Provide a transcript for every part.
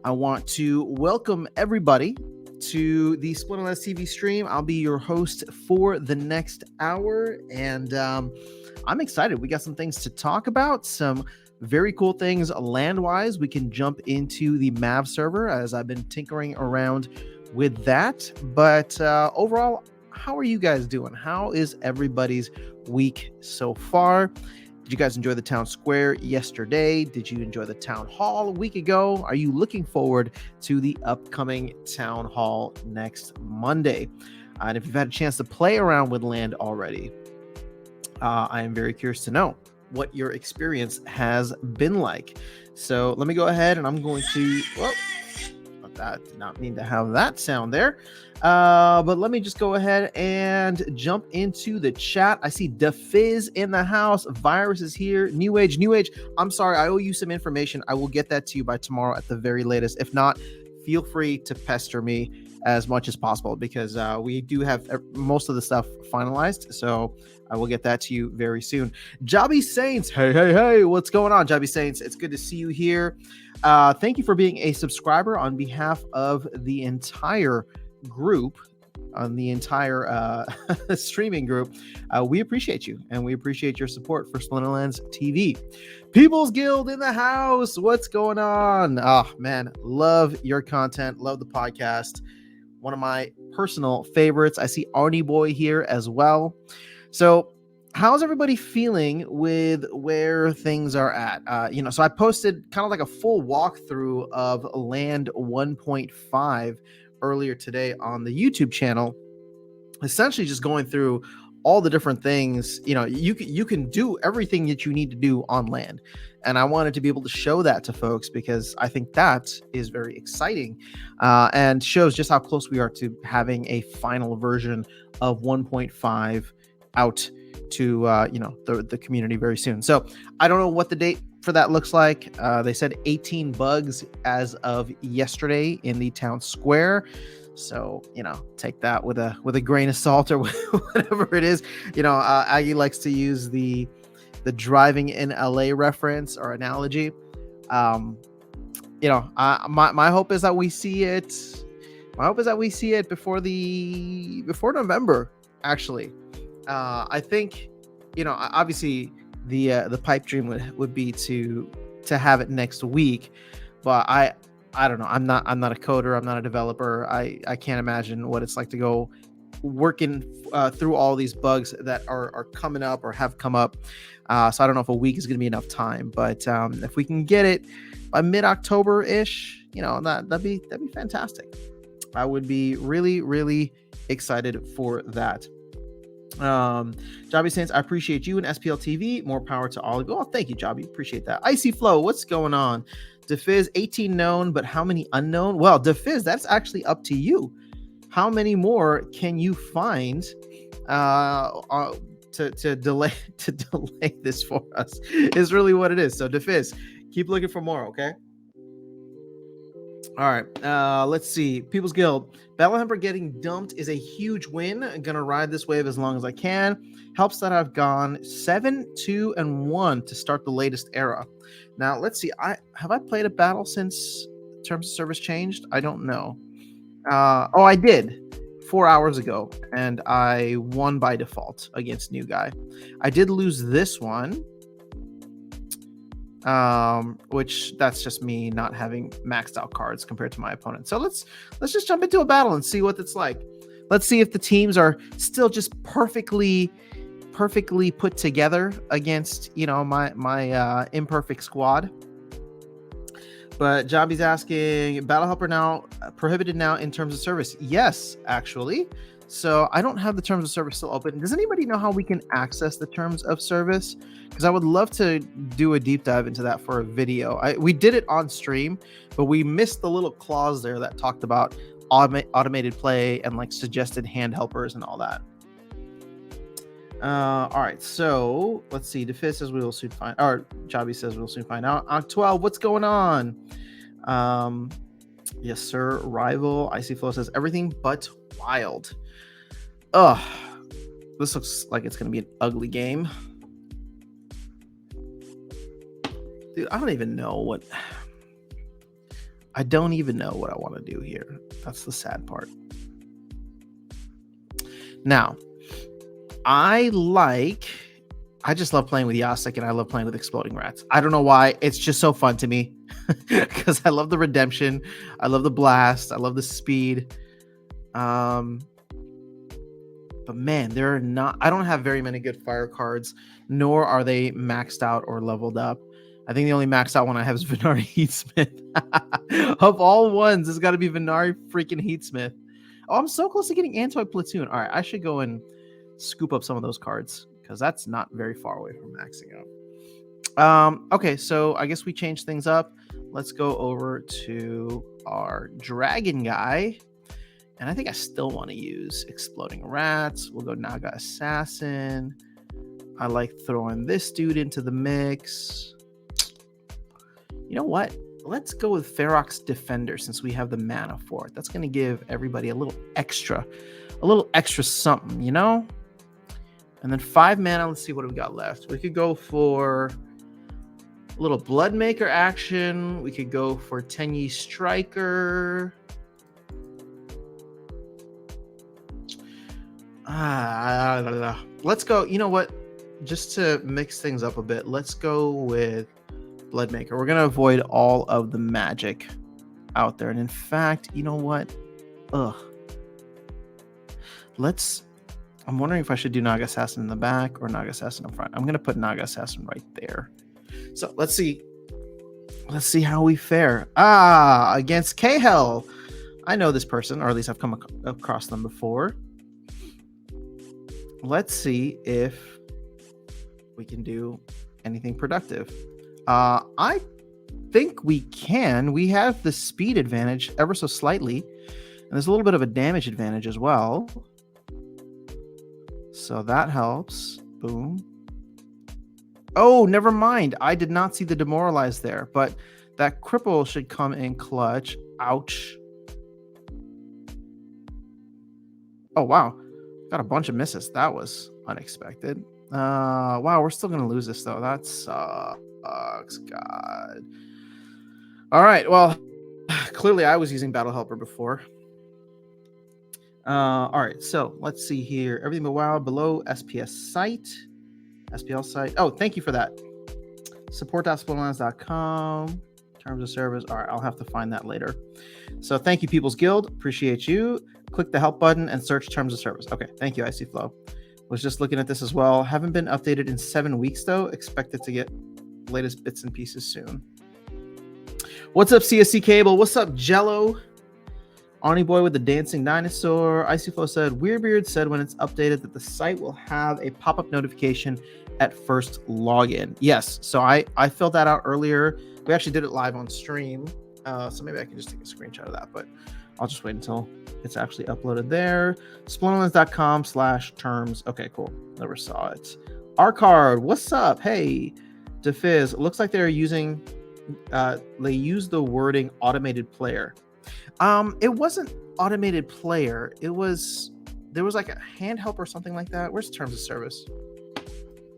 I want to welcome everybody to the Splinterlands TV stream. I'll be your host for the next hour, and I'm excited. We got some things to talk about, some very cool things land-wise. We can jump into the Mav server as I've been tinkering around with that. But overall, how are you guys doing? How is everybody's week so far? Did you guys enjoy the town square yesterday? Did you enjoy the town hall a week ago? Are you looking forward to the upcoming town hall next Monday? And if you've had a chance to play around with land already, I am very curious to know what your experience has been like. So let me go ahead and I'm going to... Whoa, that did not mean to have that sound there. But let me just go ahead and jump into the chat. I see DeFizz in the house. Virus is here. New Age. I'm sorry, I owe you some information. I will get that to you by tomorrow at the very latest. If not, feel free to pester me as much as possible because we do have most of the stuff finalized. So I will get that to you very soon. Jobby Saints. Hey. What's going on, Jobby Saints? It's good to see you here. Thank you for being a subscriber on behalf of the entire group, on the entire streaming group. We appreciate you, and we appreciate your support for Splinterlands TV. People's Guild in the house. What's going on? Oh, man. Love your content. Love the podcast. One of my personal favorites. I see Arnie Boy here as well. So how's everybody feeling with where things are at? So I posted kind of like a full walkthrough of Land 1.5 earlier today on the YouTube channel, essentially just going through all the different things. You can do everything that you need to do on land, and I wanted to be able to show that to folks because I think that is very exciting and shows just how close we are to having a final version of 1.5 out to the community very soon. So I don't know what the date for that looks like. They said 18 bugs as of yesterday in the town square. So, take that with a grain of salt or whatever it is. Aggie likes to use the driving in LA reference or analogy. My hope is that we see it. My hope is that we see it before November, actually. I think, obviously the pipe dream would be to have it next week, but I don't know. I'm not a coder. I'm not a developer. I can't imagine what it's like to go working through all these bugs that are coming up or have come up. So I don't know if a week is going to be enough time, but if we can get it by mid-October ish, that'd be fantastic. I would be really, really excited for that. Jobby Saints, I appreciate you and SPL TV. More power to all of you. Oh, thank you, Jobby. Appreciate that. Icy Flow, what's going on? DeFizz, 18 known, but how many unknown? Well, DeFizz, that's actually up to you. How many more can you find to delay this for us? Is really what it is. So DeFizz, keep looking for more, okay? All right, let's see. People's Guild. Battlehemper getting dumped is a huge win. I'm going to ride this wave as long as I can. Helps that I've gone 7-2-1 to start the latest era. Now, let's see. Have I played a battle since Terms of Service changed? I don't know. I did 4 hours ago, and I won by default against New Guy. I did lose this one. Which that's just me not having maxed out cards compared to my opponent. So let's just jump into a battle and see what it's like. Let's see if the teams are still just perfectly put together against my imperfect squad. But Jobby's asking, Battle Helper now prohibited now in Terms of Service? Yes, actually. So I don't have the Terms of Service still open. Does anybody know how we can access the Terms of Service? Because I would love to do a deep dive into that for a video. We did it on stream, but we missed the little clause there that talked about automated play and like suggested hand helpers and all that. All right, so let's see. DeFizz says we will soon find, or Jobby says we'll soon find out. 12, what's going on? Yes, sir. Rival. Icy Flow says everything but wild. Ugh, this looks like it's going to be an ugly game. Dude, I don't even know what... I don't even know what I want to do here. That's the sad part. Now, I just love playing with Yasek, and I love playing with exploding rats. I don't know why. It's just so fun to me because I love the redemption. I love the blast. I love the speed. But man, I don't have very many good fire cards, nor are they maxed out or leveled up. I think the only maxed out one I have is Venari Heatsmith. Of all ones, it's got to be Venari freaking Heatsmith. Oh, I'm so close to getting Anti-Platoon. All right, I should go and scoop up some of those cards because that's not very far away from maxing out. Okay, so I guess we changed things up. Let's go over to our dragon guy. And I think I still want to use Exploding Rats. We'll go Naga Assassin. I like throwing this dude into the mix. You know what? Let's go with Ferox Defender since we have the mana for it. That's going to give everybody a little extra something, you know? And then 5 mana. Let's see what we got left. We could go for a little Bloodmaker action. We could go for Tenyi Striker. Let's go. You know what? Just to mix things up a bit, let's go with Bloodmaker. We're going to avoid all of the magic out there. And in fact, you know what? I'm wondering if I should do Naga Assassin in the back or Naga Assassin in front. I'm going to put Naga Assassin right there. So let's see. Let's see how we fare. Against K-Hell. I know this person, or at least I've come across them before. Let's see if we can do anything productive. I think we can. We have the speed advantage ever so slightly. And there's a little bit of a damage advantage as well. So that helps. Boom. Oh, never mind. I did not see the demoralize there, but that cripple should come in clutch. Ouch. Oh, wow. Got a bunch of misses. That was unexpected. Wow, we're still going to lose this, though. That sucks. God. All right. Well, clearly I was using Battle Helper before. All right. So let's see here. Everything but wow below SPS site. SPL site. Oh, thank you for that. Support.splinterlands.com. Terms of service. All right. I'll have to find that later. So thank you, People's Guild. Appreciate you. Click the help button and search terms of service. Okay. Thank you, Icy Flow. Was just looking at this as well. Haven't been updated in 7 weeks, though. Expected to get latest bits and pieces soon. What's up, CSC Cable? What's up, Jello? Arnie Boy with the dancing dinosaur. Icy Flow said, Weirdbeard said when it's updated that the site will have a pop-up notification at first login. Yes, so I filled that out earlier. We actually did it live on stream. So maybe I can just take a screenshot of that, but I'll just wait until it's actually uploaded there. Splinterlands.com/terms. Okay, cool. Never saw it. Arcard, what's up? Hey, DeFizz. Looks like they're using, they use the wording automated player. It wasn't automated player. There was like a hand help or something like that. Where's terms of service?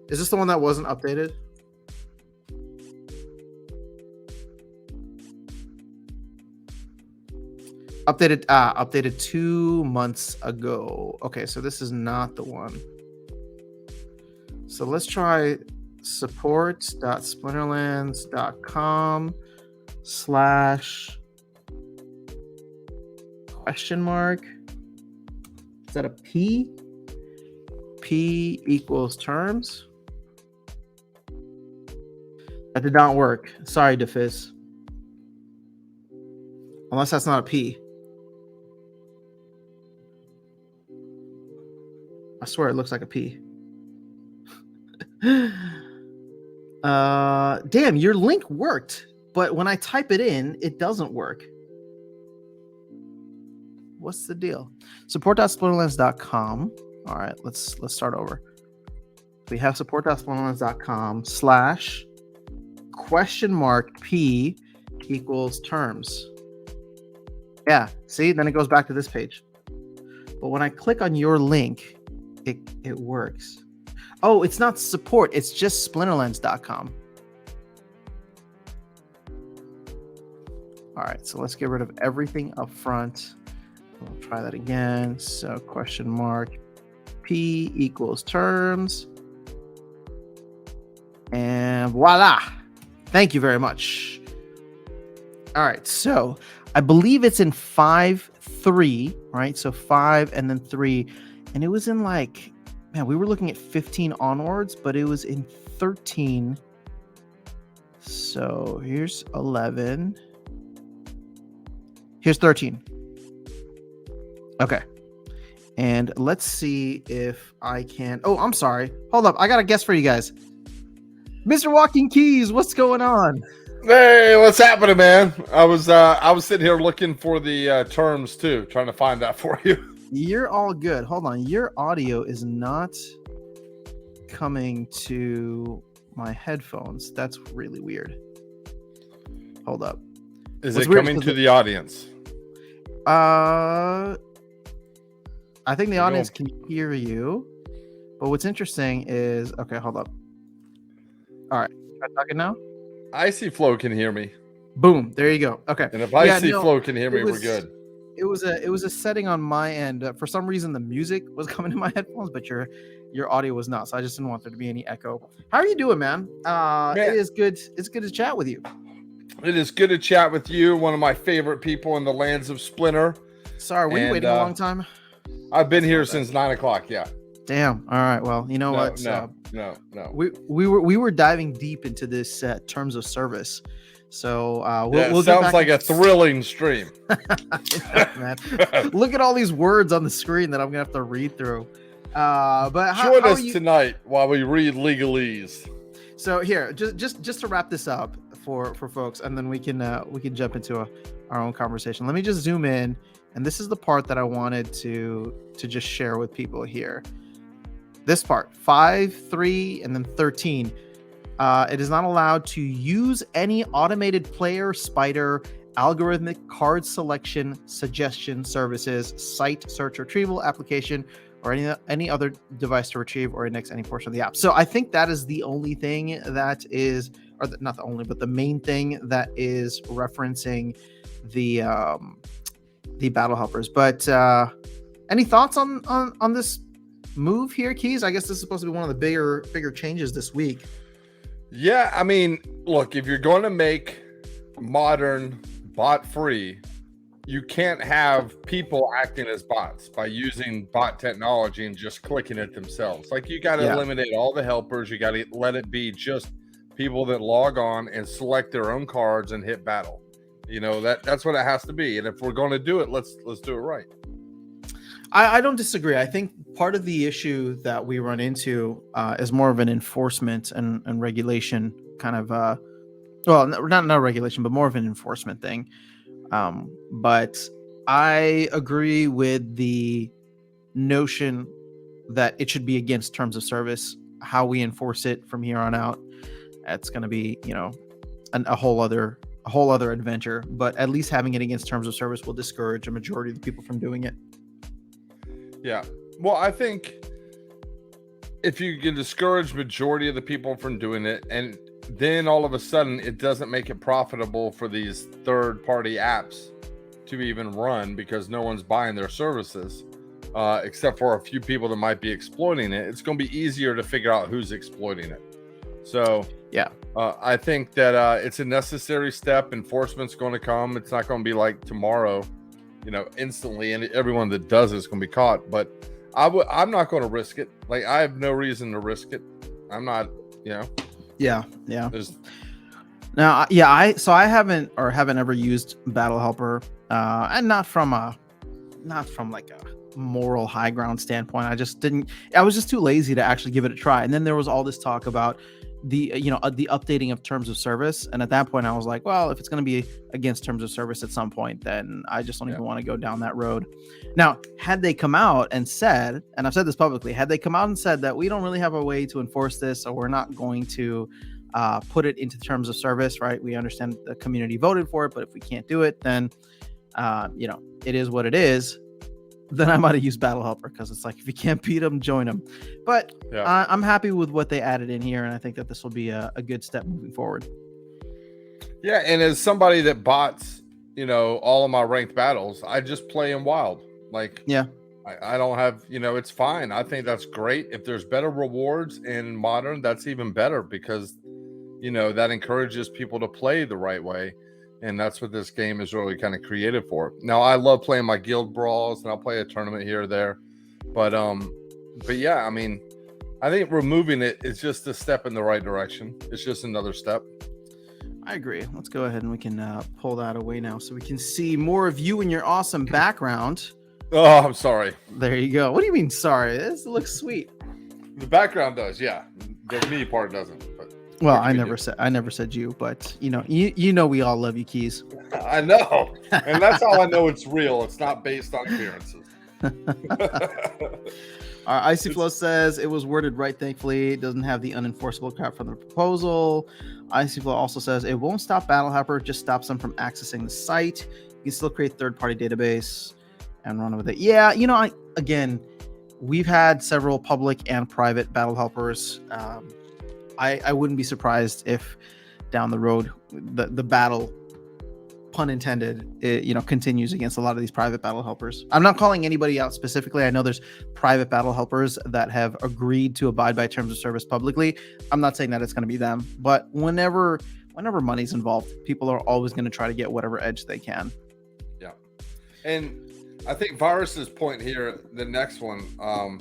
Is this the one that wasn't updated? Updated 2 months ago. Okay, so this is not the one. So let's try support.splinterlands.com/? Is that a P? P equals terms. That did not work. Sorry, DeFizz. Unless that's not a P. I swear it looks like a P. Damn, your link worked, but when I type it in, it doesn't work. What's the deal? Support.splinterlands.com. All right, let's start over. We have support.splinterlands.com/P equals terms. Yeah, see, then it goes back to this page. But when I click on your link, it works. Oh, it's not support, it's just splinterlands.com. All All right, so let's get rid of everything up front. We'll try that again. So question mark P equals terms. And voila. Thank you very much. All right, so I believe it's in 5-3, right? So 5 and then 3. And it was in like, man, we were looking at 15 onwards, but it was in 13. So here's 11. Here's 13. Okay. And let's see if I can. Oh, I'm sorry. Hold up. I got a guess for you guys. Mr. Walkingkeys, what's going on? Hey, what's happening, man? I was sitting here looking for the terms too, trying to find that for you. You're all good. Hold on. Your audio is not coming to my headphones. That's really weird. Hold up. Is it coming to the audience? I think the audience can hear you. But what's interesting is, okay, hold up. All right. Try talking now. Icy Flow can hear me. Boom. There you go. Okay. And if Icy Flow can hear me, we're good. It was a setting on my end. For some reason, the music was coming to my headphones, but your audio was not. So I just didn't want there to be any echo. How are you doing, man? It is good. It's good to chat with you. It is good to chat with you. One of my favorite people in the lands of Splinter. Sorry, were you waiting a long time? I've been here since 9 o'clock. Yeah. Damn. All right. Well, you know what? No. We were diving deep into this terms of service. So we'll sounds like a thrilling stream. Man. Look at all these words on the screen that I'm gonna have to read through. But join us tonight while we read legalese. So here, just to wrap this up for folks, and then we can jump into our own conversation. Let me just zoom in, and this is the part that I wanted to just share with people here. This part, 5, 3, and then 13. It is not allowed to use any automated player, spider, algorithmic card selection, suggestion services, site search retrieval application, or any other device to retrieve or index any portion of the app. So I think that is the only thing that is, or not the only, but the main thing that is referencing the battle helpers. But any thoughts on this move here, Keys? I guess this is supposed to be one of the bigger changes this week. Yeah, I mean, look, if you're going to make modern bot free, you can't have people acting as bots by using bot technology and just clicking it themselves. Like, you got to eliminate all the helpers. You got to let it be just people that log on and select their own cards and hit battle. You know, that's what it has to be. And if we're going to do it, let's do it right. I don't disagree. I think part of the issue that we run into is more of an enforcement and regulation kind of, well, not regulation, but more of an enforcement thing. But I agree with the notion that it should be against terms of service. How we enforce it from here on out, it's going to be, a whole other adventure. But at least having it against terms of service will discourage a majority of the people from doing it. Yeah. Well, I think if you can discourage majority of the people from doing it, and then all of a sudden it doesn't make it profitable for these third-party apps to even run because no one's buying their services, except for a few people that might be exploiting it, it's going to be easier to figure out who's exploiting it. So yeah, I think that it's a necessary step. Enforcement's going to come. It's not going to be like tomorrow, instantly, and everyone that does it is going to be caught. But I'm not going to risk it. Like, I have no reason to risk it. I'm not, Yeah. Now, I haven't ever used Battle Helper, and not from like a moral high ground standpoint. I was just too lazy to actually give it a try. And then there was all this talk about the updating of terms of service, and at that point I was like, well, if it's going to be against terms of service at some point, then I just don't even want to go down that road. Now, had they come out and said, and I've said this publicly, had they come out and said that we don't really have a way to enforce this, so we're not going to put it into terms of service, right? We understand the community voted for it, but if we can't do it, then it is what it is. Then I might have used Battle Helper, because it's like, if you can't beat them, join them. But I'm happy with what they added in here, and I think that this will be a good step moving forward. Yeah, and as somebody that bots all of my ranked battles, I just play in wild. Like, Yeah. I don't have, it's fine. I think that's great. If there's better rewards in modern, that's even better because, that encourages people to play the right way. And that's what this game is really kind of created for. Now, I love playing my guild brawls and I'll play a tournament here or there. But yeah, I mean, I think removing it is just a step in the right direction. It's just another step. I agree. Let's go ahead and we can pull that away now so we can see more of you and your awesome background. Oh, I'm sorry. There you go. What do you mean, sorry? This looks sweet. The background does, yeah. The me part doesn't. But well, I never said you, but you know we all love you, Keys. I know, and that's how I know it's real. It's not based on appearances. Our Icy Flow says it was worded right. Thankfully, it doesn't have the unenforceable crap from the proposal. Icy Flow also says it won't stop Battle Hopper, just stops them from accessing the site. You can still create third-party database and run with it. Yeah, we've had several public and private battle helpers. I wouldn't be surprised if down the road the battle, pun intended, continues against a lot of these private battle helpers. I'm not calling anybody out specifically. I know there's private battle helpers that have agreed to abide by terms of service publicly. I'm not saying that it's going to be them, but whenever money's involved, people are always going to try to get whatever edge they can. Yeah, and I think Virus's point here, the next one,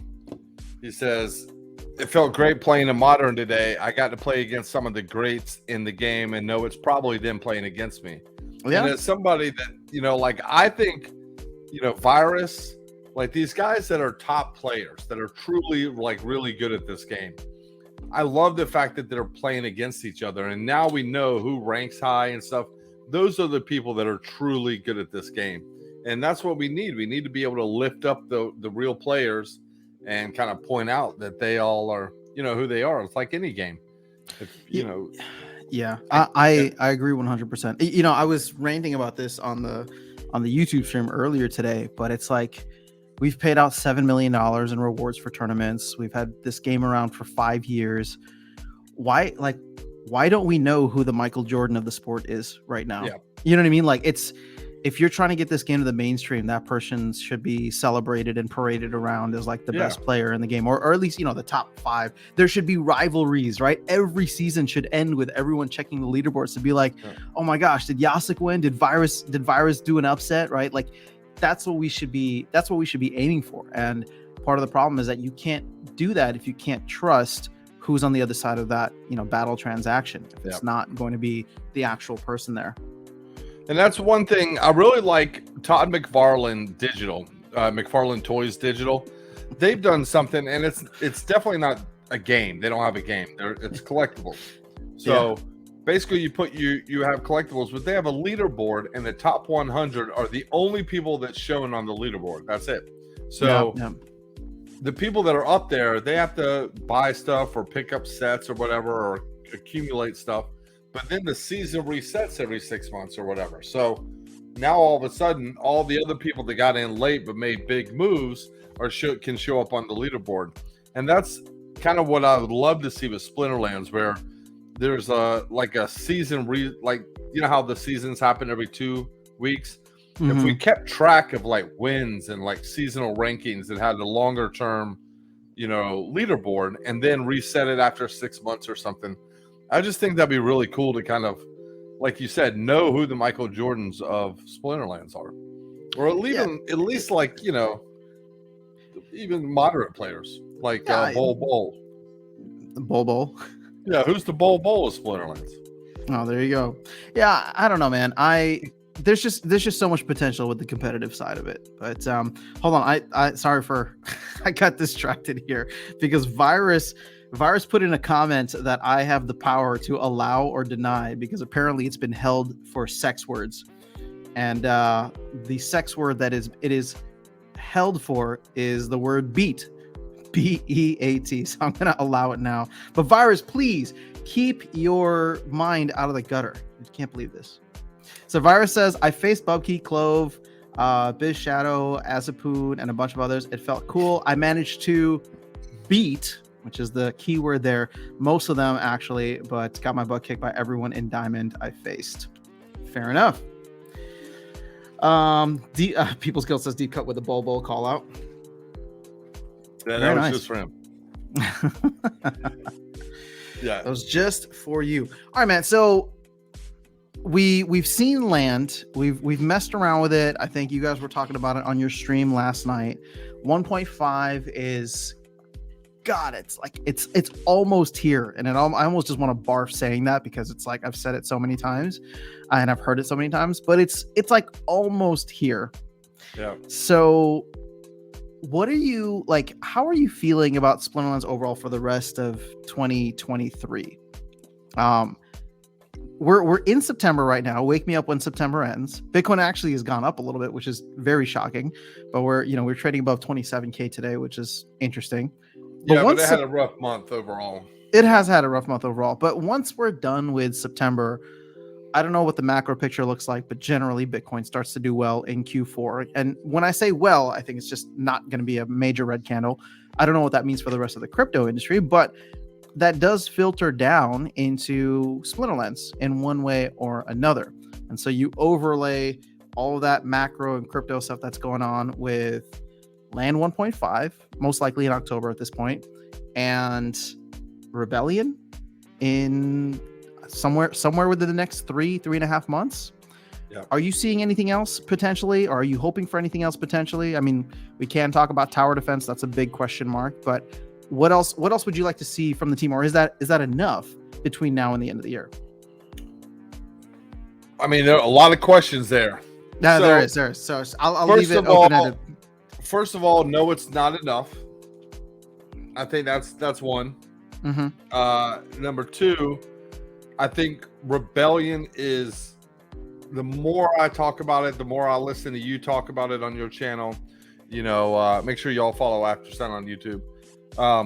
he says, it felt great playing in Modern today. I got to play against some of the greats in the game and know it's probably them playing against me. Yeah. And as somebody that, I think, Virus, like these guys that are top players that are truly like really good at this game. I love the fact that they're playing against each other. And now we know who ranks high and stuff. Those are the people that are truly good at this game. And that's what we need. We need to be able to lift up the real players and kind of point out that they all are, who they are. It's like any game. Yeah, I agree 100%. I was ranting about this on the YouTube stream earlier today, but it's like we've paid out $7 million in rewards for tournaments. We've had this game around for 5 years. Why don't we know who the Michael Jordan of the sport is right now? Yeah. You know what I mean? Like if you're trying to get this game to the mainstream, that person should be celebrated and paraded around as like the best player in the game, or at least, the top 5. There should be rivalries, right? Every season should end with everyone checking the leaderboards to be like, oh my gosh, did Yasik win? Did Virus do an upset? Right? Like that's what we should be aiming for. And part of the problem is that you can't do that if you can't trust who's on the other side of that, battle transaction. If it's not going to be the actual person there. And that's one thing I really like. Todd McFarlane McFarlane Toys Digital. They've done something, and it's definitely not a game. They don't have a game. It's collectibles. So basically, you have collectibles, but they have a leaderboard, and the top 100 are the only people that's shown on the leaderboard. That's it. So the people that are up there, they have to buy stuff or pick up sets or whatever, or accumulate stuff. But then the season resets every 6 months or whatever. So now all of a sudden, all the other people that got in late but made big moves can show up on the leaderboard. And that's kind of what I would love to see with Splinterlands, where there's a season how the seasons happen every 2 weeks. Mm-hmm. If we kept track of like wins and like seasonal rankings and had a longer term, leaderboard, and then reset it after 6 months or something. I just think that'd be really cool to kind of, like you said, know who the Michael Jordans of Splinterlands are, or at least like even moderate players like Bol. Yeah, who's the Bol of Splinterlands? Oh, there you go. Yeah, I don't know, man. There's just so much potential with the competitive side of it. But hold on, I sorry for I got distracted here because Virus put in a comment that I have the power to allow or deny because apparently it's been held for sex words. And the sex word that it is held for is the word beat. B-E-A-T. So I'm going to allow it now. But Virus, please keep your mind out of the gutter. I can't believe this. So Virus says, I faced Bubkey, Clove, Biz Shadow, Azapoon, and a bunch of others. It felt cool. I managed to beat, which is the key word there, most of them actually, but got my butt kicked by everyone in Diamond I faced. Fair enough. People's Guild says deep cut with the Bobo call out. Yeah, Very that was nice. just for him. Yeah, that was just for you. All right, man. So we've seen land. We've messed around with it. I think you guys were talking about it on your stream last night. 1.5 is God. It's almost here, and I almost just want to barf saying that because it's like I've said it so many times, and I've heard it so many times. But it's like almost here. yeah. So what are you like? How are you feeling about Splinterlands overall for the rest of 2023? We're in September right now. Wake me up when September ends. Bitcoin actually has gone up a little bit, which is very shocking. But we're trading above 27K today, which is interesting. But it had a rough month overall. It has had a rough month overall. But once we're done with September, I don't know what the macro picture looks like, but generally Bitcoin starts to do well in Q4. And when I say well, I think it's just not going to be a major red candle. I don't know what that means for the rest of the crypto industry, but that does filter down into Splinterlands in one way or another. And so you overlay all of that macro and crypto stuff that's going on with Land 1.5, most likely in October at this point, and Rebellion in somewhere within the next 3.5 months. Yeah. Are you seeing anything else potentially? Or are you hoping for anything else potentially? I mean, we can talk about tower defense. That's a big question mark, but what else would you like to see from the team? Or is that enough between now and the end of the year? I mean, there are a lot of questions there. No, there is. So I'll leave it open-ended. First of all, no, it's not enough. I think that's one. Mm-hmm. Number two, I think Rebellion is, the more I talk about it, the more I listen to you talk about it on your channel. Make sure y'all follow After Sun on YouTube.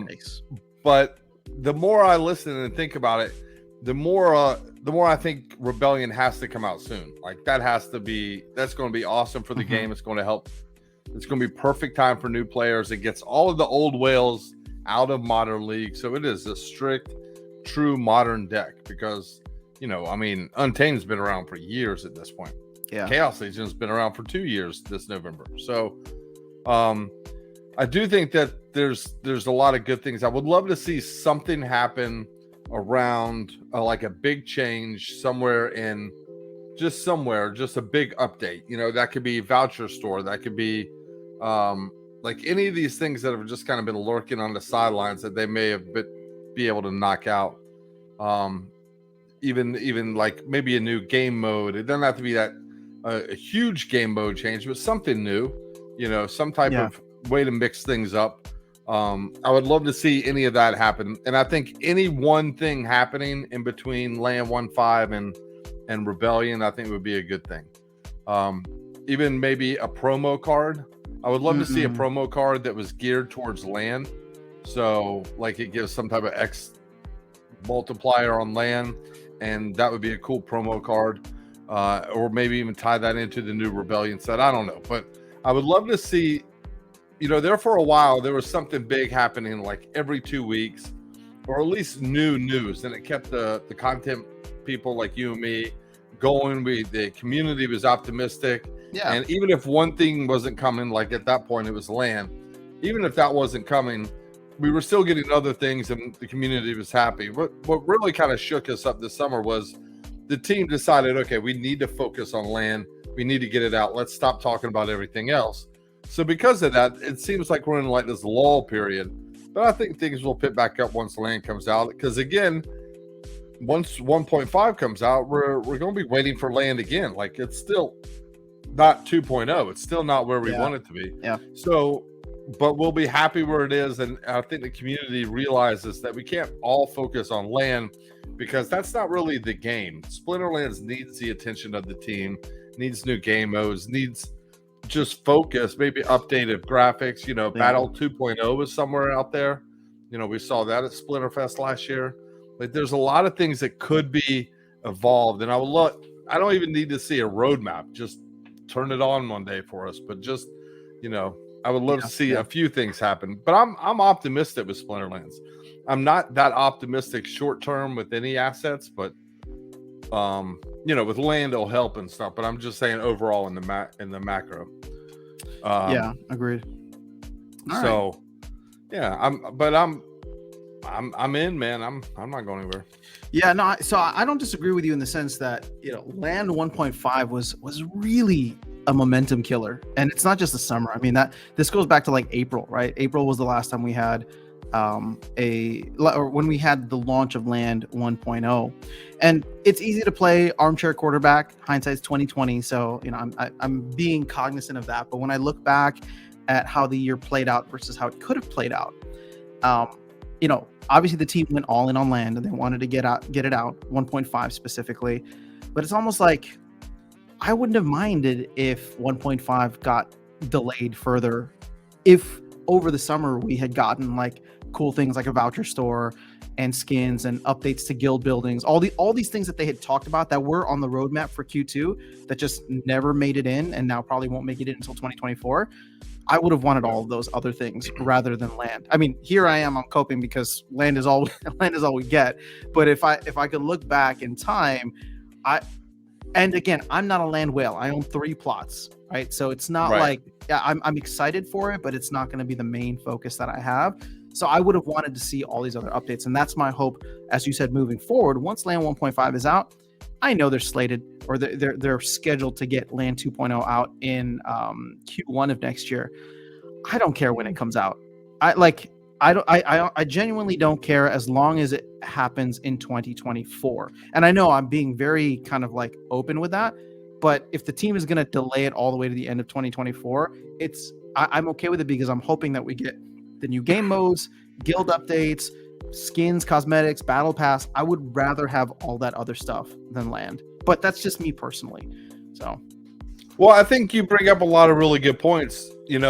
Thanks. But the more I listen and think about it, the more I think Rebellion has to come out soon. Like that's going to be awesome for the game. It's going to help. It's going to be perfect time for new players. It gets all of the old whales out of Modern League. So it is a strict, true modern deck because, Untamed's been around for years at this point. Yeah. Chaos Legion's been around for 2 years this November. So I do think that there's a lot of good things. I would love to see something happen around like a big change somewhere, just a big update. That could be voucher store, that could be like any of these things that have just kind of been lurking on the sidelines that they may have be able to knock out. Even like maybe a new game mode. It doesn't have to be that a huge game mode change, but something new, some type of way to mix things up. I would love to see any of that happen. And I think any one thing happening in between Land 1.5 and Rebellion, I think would be a good thing. Even maybe a promo card. I would love to see a promo card that was geared towards Land. So like it gives some type of X multiplier on Land, and that would be a cool promo card. Or maybe even tie that into the new Rebellion set. I don't know. But I would love to see, there for a while, there was something big happening like every 2 weeks, or at least new news. And it kept the content people like you and me going. The community was optimistic. Yeah. And even if one thing wasn't coming, like at that point, it was Land. Even if that wasn't coming, we were still getting other things and the community was happy. What really kind of shook us up this summer was the team decided, okay, we need to focus on Land. We need to get it out. Let's stop talking about everything else. So because of that, it seems like we're in like this lull period. But I think things will pick back up once Land comes out. Because again, once 1.5 comes out, we're going to be waiting for Land again. Like it's still not 2.0. It's still not where we want it to be. Yeah. So, but we'll be happy where it is. And I think the community realizes that we can't all focus on Land because that's not really the game. Splinterlands needs the attention of the team, needs new game modes, needs just focus, maybe updated graphics. Battle 2.0 is somewhere out there. We saw that at Splinterfest last year. Like there's a lot of things that could be evolved, and I don't even need to see a roadmap. Just turn it on one day for us. But just, I would love to see a few things happen. But I'm optimistic with Splinterlands. I'm not that optimistic short term with any assets, but with land it'll help and stuff, but I'm just saying overall in the macro. Yeah, agreed. All so right. yeah, I'm in, man. I'm not going anywhere. Yeah, no, so I don't disagree with you in the sense that, Land 1.5 was really a momentum killer. And it's not just the summer. I mean, this goes back to like April, right? April was the last time we had or when we had the launch of Land 1.0. And it's easy to play armchair quarterback. Hindsight's 2020. So, I'm being cognizant of that. But when I look back at how the year played out versus how it could have played out, obviously the team went all in on Land and they wanted to get it out 1.5 specifically, but it's almost like I wouldn't have minded if 1.5 got delayed further, if over the summer we had gotten like cool things like a voucher store and skins and updates to guild buildings, all these things that they had talked about that were on the roadmap for Q2 that just never made it in and now probably won't make it in until 2024. I would have wanted all of those other things rather than Land. I mean, here I am, I'm coping because Land is all we get. But if I could look back in time, and again, I'm not a Land whale. I own 3 plots, right? So it's not like I'm excited for it, but it's not going to be the main focus that I have. So I would have wanted to see all these other updates. And that's my hope, as you said, moving forward. Once Land 1.5 is out, I know they're slated or they're scheduled to get Land 2.0 out in Q1 of next year. I don't care when it comes out. I genuinely don't care as long as it happens in 2024. And I know I'm being very kind of like open with that, but if the team is going to delay it all the way to the end of 2024, I'm okay with it because I'm hoping that we get the new game modes, guild updates, skins, cosmetics, battle pass. I would rather have all that other stuff than Land, but that's just me personally. So, well, I think you bring up a lot of really good points. In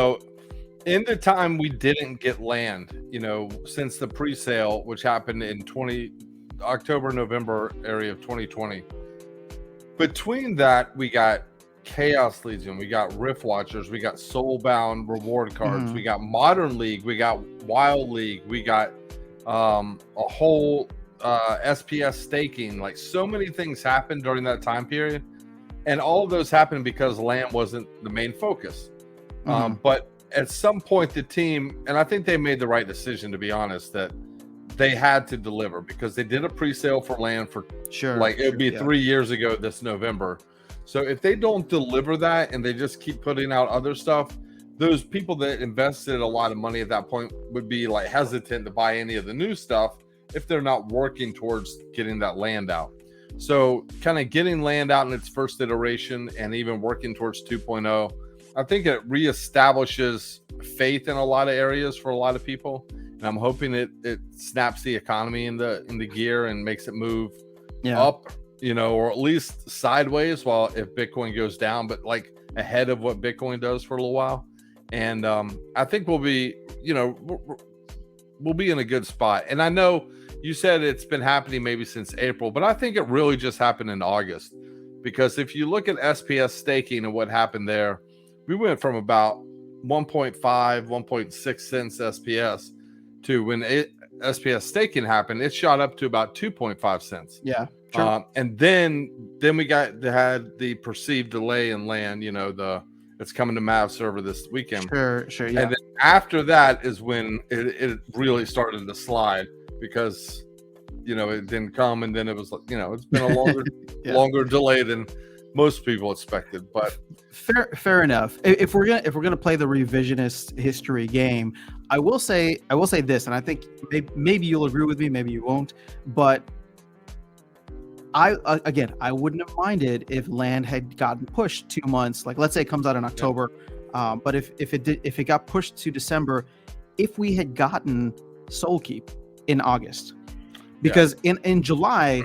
the time we didn't get Land, since the pre-sale, which happened in October, November area of 2020. Between that, we got Chaos Legion, we got Rift Watchers, we got Soulbound reward cards, we got Modern League, we got Wild League, we got a whole SPS staking. Like, so many things happened during that time period, and all of those happened because Land wasn't the main focus. But at some point the team, and I think they made the right decision, to be honest, that they had to deliver because they did a pre-sale for Land for it would be 3 years ago this November. So if they don't deliver that and they just keep putting out other stuff, those people that invested a lot of money at that point would be like hesitant to buy any of the new stuff if they're not working towards getting that Land out. So kind of getting Land out in its first iteration and even working towards 2.0, I think it reestablishes faith in a lot of areas for a lot of people. And I'm hoping it snaps the economy in the gear and makes it move up, or at least sideways if Bitcoin goes down, but like ahead of what Bitcoin does for a little while. And I think we'll be in a good spot. And I know you said it's been happening maybe since April, but I think it really just happened in August, because if you look at SPS staking and what happened there, we went from about 1.5, 1.6 cents SPS to when SPS staking happened, it shot up to about 2.5 cents. Yeah. Sure. And then we had the perceived delay in Land, it's coming to Mav server this weekend. Sure. Yeah. And then after that is when it really started to slide, because, it didn't come. And then it was, it's been a longer, longer delay than most people expected. But fair enough. If we're gonna play the revisionist history game, I will say this, and I think maybe you'll agree with me, maybe you won't, but I wouldn't have minded if Land had gotten pushed 2 months. Like, let's say it comes out in October, but if it got pushed to December, if we had gotten Soulkeep in August, because in July,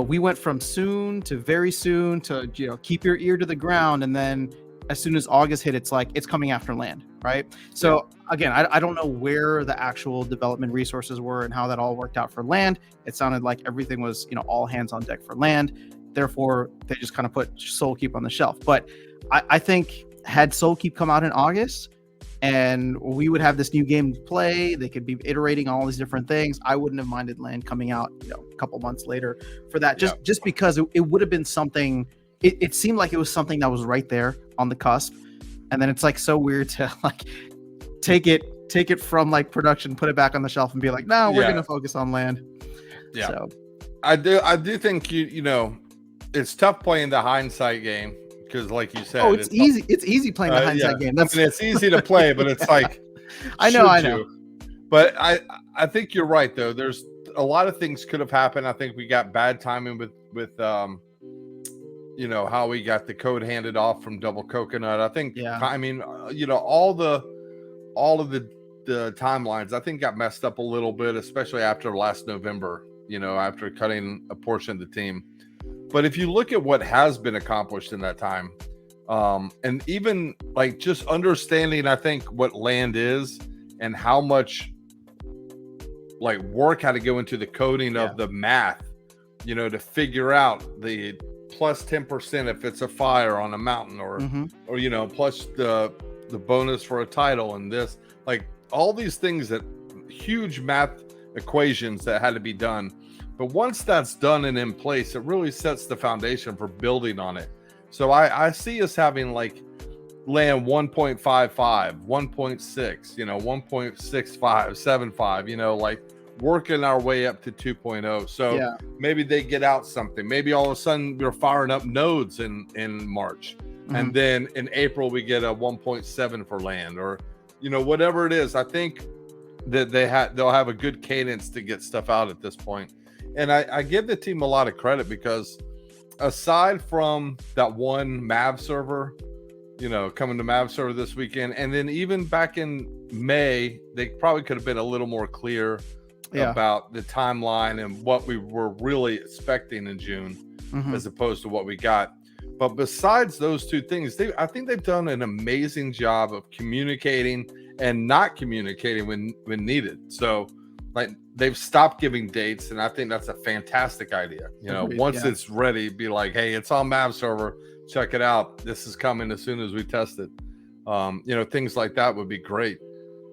we went from soon to very soon to keep your ear to the ground, and then as soon as August hit, it's like it's coming after Land, right? So again, I don't know where the actual development resources were and how that all worked out for Land. It sounded like everything was all hands on deck for Land. Therefore, they just kind of put Soulkeep on the shelf. But I think had Soulkeep come out in August, and we would have this new game to play. They could be iterating all these different things. I wouldn't have minded Land coming out, a couple months later for that, just because it would have been something. It seemed like it was something that was right there on the cusp, and then it's like so weird to like take it from like production, put it back on the shelf, and be like, no, we're gonna focus on Land. Yeah, so I do think it's tough playing the hindsight game. Because, like you said, it's easy. It's easy playing the hindsight game. It's easy to play, but it's like, I know. But I think you're right, though. There's a lot of things could have happened. I think we got bad timing with how we got the code handed off from Double Coconut. I think timing, all of the timelines, I think got messed up a little bit, especially after last November. After cutting a portion of the team. But if you look at what has been accomplished in that time, and even like just understanding, I think what Land is and how much like work had to go into the coding of the math, to figure out the plus 10% if it's a fire on a mountain or plus the bonus for a title and this, like all these things, that huge math equations that had to be done. But once that's done and in place, it really sets the foundation for building on it. So I see us having like Land 1.55, 1.6, 1.65, 75, like working our way up to 2.0. So maybe they get out something. Maybe all of a sudden we're firing up nodes in March. And then in April we get a 1.7 for Land, or whatever it is. I think that they'll have a good cadence to get stuff out at this point. And I give the team a lot of credit because aside from that one Mav server, coming to Mav server this weekend, and then even back in May, they probably could have been a little more clear about the timeline and what we were really expecting in June as opposed to what we got. But besides those two things, I think they've done an amazing job of communicating and not communicating when needed. So like they've stopped giving dates, and I think that's a fantastic idea. Once it's ready, be like, hey, it's on Mav server, check it out. This is coming as soon as we test it. Things like that would be great,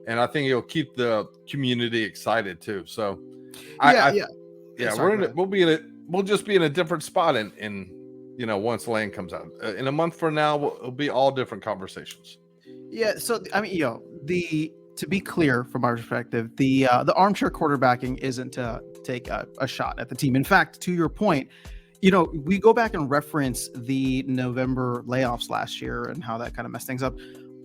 and I think it'll keep the community excited too. So, we'll just be in a different spot in once Land comes out. In a month from now, it'll be all different conversations. Yeah. So I mean, to be clear, from our perspective, the armchair quarterbacking isn't to take a shot at the team. In fact, to your point, we go back and reference the November layoffs last year and how that kind of messed things up.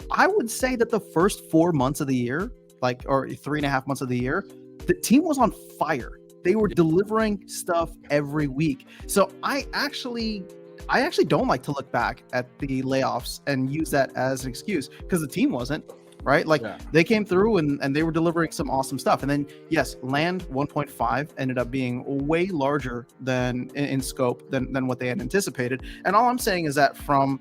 I would say that the first 4 months of the year, or 3.5 months of the year, the team was on fire. They were delivering stuff every week. So I actually don't like to look back at the layoffs and use that as an excuse, because the team wasn't. Right? They came through and they were delivering some awesome stuff. And then, yes, Land 1.5 ended up being way larger than in scope than what they had anticipated. And all I'm saying is that from